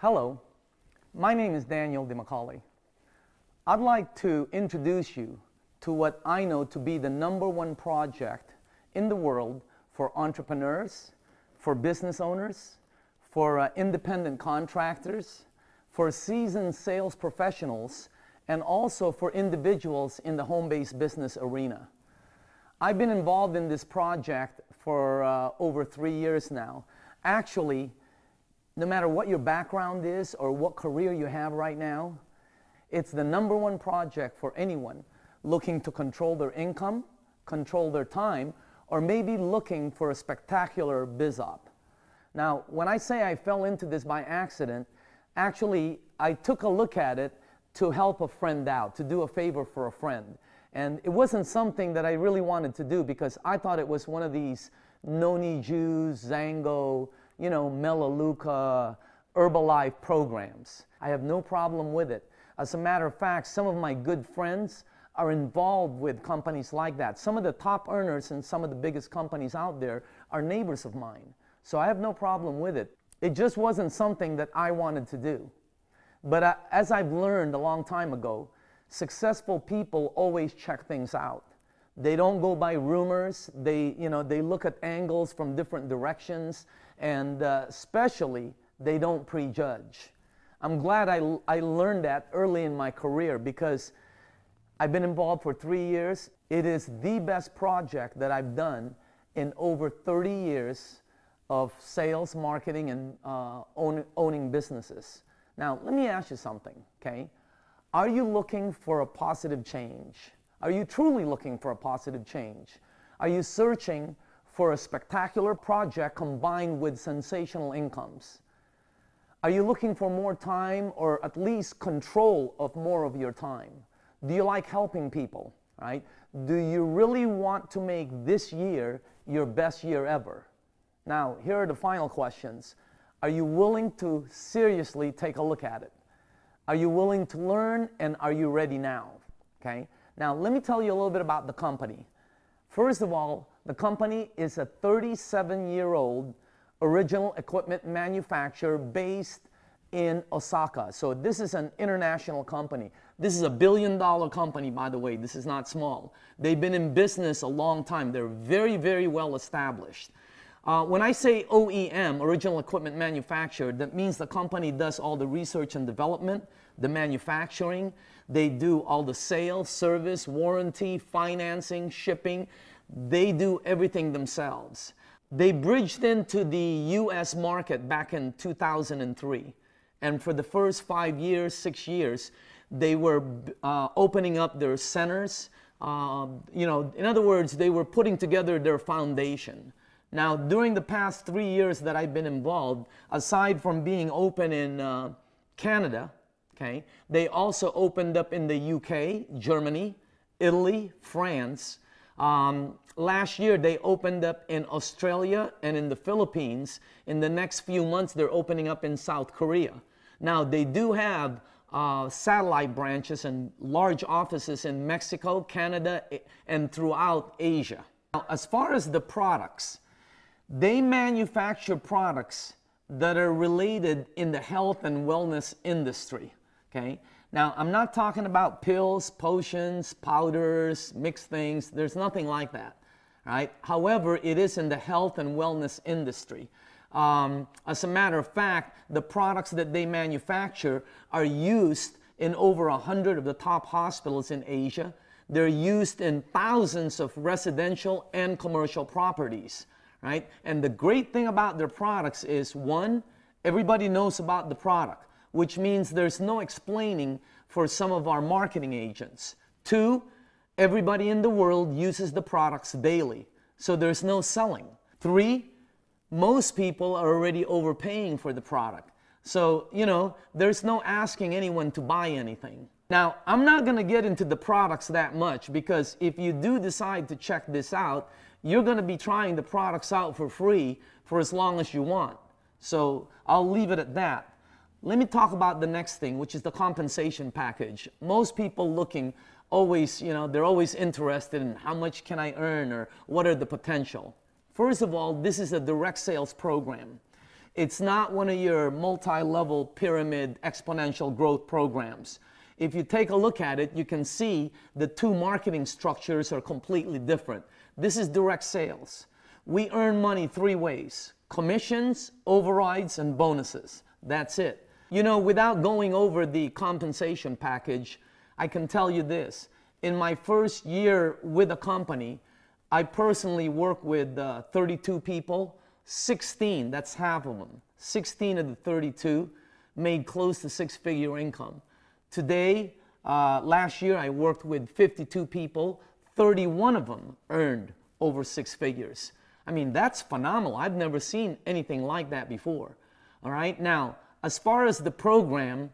Hello, my name is Daniel DeMacaulay. I'd like to introduce you to what I know to be the #1 project in the world for entrepreneurs, for business owners, for independent contractors, for seasoned sales professionals, and also for individuals in the home-based business arena. I've been involved in this project for over 3 years now. Actually, no matter what your background is or what career you have right now, it's the #1 project for anyone looking to control their income, control their time, or maybe looking for a spectacular biz op. Now, when I say I fell into this by accident, actually, I took a look at it to help a friend out, to do a favor for a friend. And it wasn't something that I really wanted to do because I thought it was one of these Noni Juice, Zango, Melaleuca, Herbalife programs. I have no problem with it. As a matter of fact, some of my good friends are involved with companies like that. Some of the top earners in some of the biggest companies out there are neighbors of mine. So I have no problem with it. It just wasn't something that I wanted to do. But as I've learned a long time ago, successful people always check things out. They don't go by rumors. They look at angles from different directions, and especially they don't prejudge. I'm glad I learned that early in my career because I've been involved for 3 years. It is the best project that I've done in over 30 years of sales, marketing, and owning businesses. Now, let me ask you something, okay? Are you looking for a positive change? Are you truly looking for a positive change? Are you searching for a spectacular project combined with sensational incomes? Are you looking for more time or at least control of more of your time? Do you like helping people, right? Do you really want to make this year your best year ever? Now, here are the final questions. Are you willing to seriously take a look at it? Are you willing to learn, and are you ready now? Okay. Now, let me tell you a little bit about the company. First of all, the company is a 37-year-old original equipment manufacturer based in Osaka. So this is an international company. This is a billion-dollar company, by the way. This is not small. They've been in business a long time. They're very, very well established. When I say OEM, original equipment manufacturer, that means the company does all the research and development, the manufacturing. They do all the sales, service, warranty, financing, shipping. They do everything themselves. They bridged into the U.S. market back in 2003. And for the first 5 years, 6 years, they were opening up their centers. In other words, they were putting together their foundation. Now, during the past 3 years that I've been involved, aside from being open in Canada, okay, they also opened up in the UK, Germany, Italy, France. Last year, they opened up in Australia and in the Philippines. In the next few months, they're opening up in South Korea. Now, they do have satellite branches and large offices in Mexico, Canada, and throughout Asia. Now, as far as the products, they manufacture products that are related in the health and wellness industry, okay? Now, I'm not talking about pills, potions, powders, mixed things. There's nothing like that, right? However, it is in the health and wellness industry. As a matter of fact, the products that they manufacture are used in over 100 of the top hospitals in Asia. They're used in thousands of residential and commercial properties. Right? And the great thing about their products is, one, everybody knows about the product, which means there's no explaining for some of our marketing agents. Two, everybody in the world uses the products daily, so there's no selling. Three, most people are already overpaying for the product. So, there's no asking anyone to buy anything. Now, I'm not going to get into the products that much because if you do decide to check this out, you're going to be trying the products out for free for as long as you want. So I'll leave it at that. Let me talk about the next thing, which is the compensation package. Most people looking always, they're always interested in how much can I earn or what are the potential. First of all, this is a direct sales program. It's not one of your multi-level pyramid exponential growth programs. If you take a look at it, you can see the two marketing structures are completely different. This is direct sales. We earn money three ways: commissions, overrides, and bonuses. That's it. You know, without going over the compensation package, I can tell you this. In my first year with a company, I personally worked with 32 people. 16, that's half of them, 16 of the 32 made close to six-figure income. Today, last year, I worked with 52 people. 31 of them earned over six figures. I mean, that's phenomenal. I've never seen anything like that before. All right, now, as far as the program,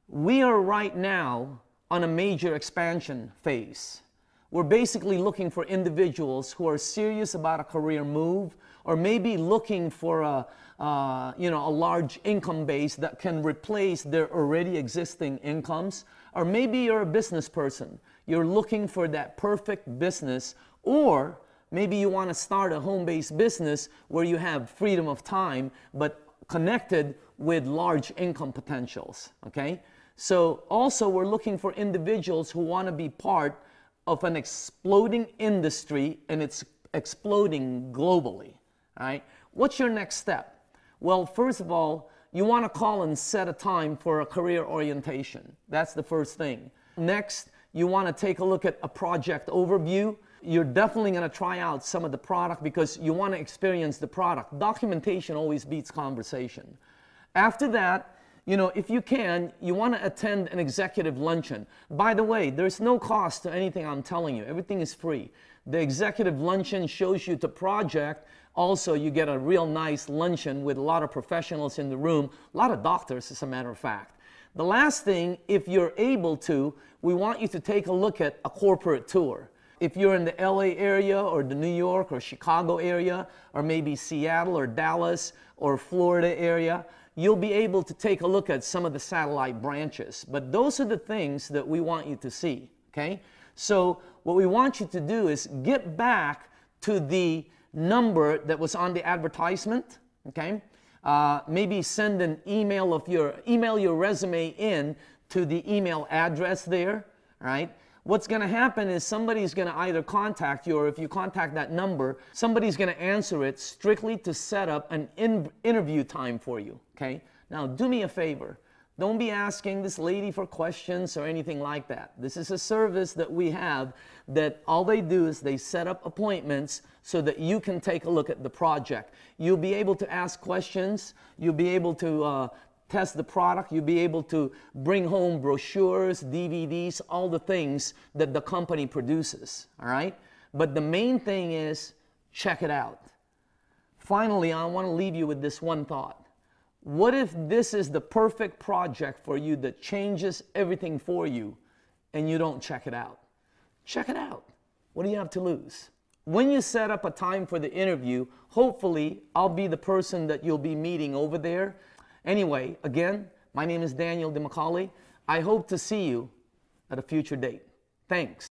we are right now on a major expansion phase. We're basically looking for individuals who are serious about a career move, or maybe looking for a large income base that can replace their already existing incomes. Or maybe you're a business person. You're looking for that perfect business, or maybe you want to start a home-based business where you have freedom of time, but connected with large income potentials, okay? So also we're looking for individuals who want to be part of an exploding industry, and it's exploding globally, all right? What's your next step? Well, first of all, you want to call and set a time for a career orientation. That's the first thing. Next, you want to take a look at a project overview. You're definitely going to try out some of the product because you want to experience the product. Documentation always beats conversation. After that, you know, if you can, you want to attend an executive luncheon. By the way, there's no cost to anything I'm telling you. Everything is free. The executive luncheon shows you the project. Also, you get a real nice luncheon with a lot of professionals in the room, a lot of doctors, as a matter of fact. The last thing, if you're able to, we want you to take a look at a corporate tour. If you're in the LA area or the New York or Chicago area, or maybe Seattle or Dallas or Florida area, you'll be able to take a look at some of the satellite branches. But those are the things that we want you to see, okay? So what we want you to do is get back to the number that was on the advertisement, okay? Maybe send an email email your resume in to the email address there, right? What's going to happen is somebody's going to either contact you, or if you contact that number, somebody's going to answer it strictly to set up an interview time for you, okay? Now, do me a favor. Don't be asking this lady for questions or anything like that. This is a service that we have that all they do is they set up appointments so that you can take a look at the project. You'll be able to ask questions. You'll be able to test the product. You'll be able to bring home brochures, DVDs, all the things that the company produces, all right? But the main thing is check it out. Finally, I want to leave you with this one thought. What if this is the perfect project for you that changes everything for you and you don't check it out? Check it out. What do you have to lose? When you set up a time for the interview, hopefully I'll be the person that you'll be meeting over there. Anyway, again, my name is Daniel DeMacaulay. I hope to see you at a future date. Thanks.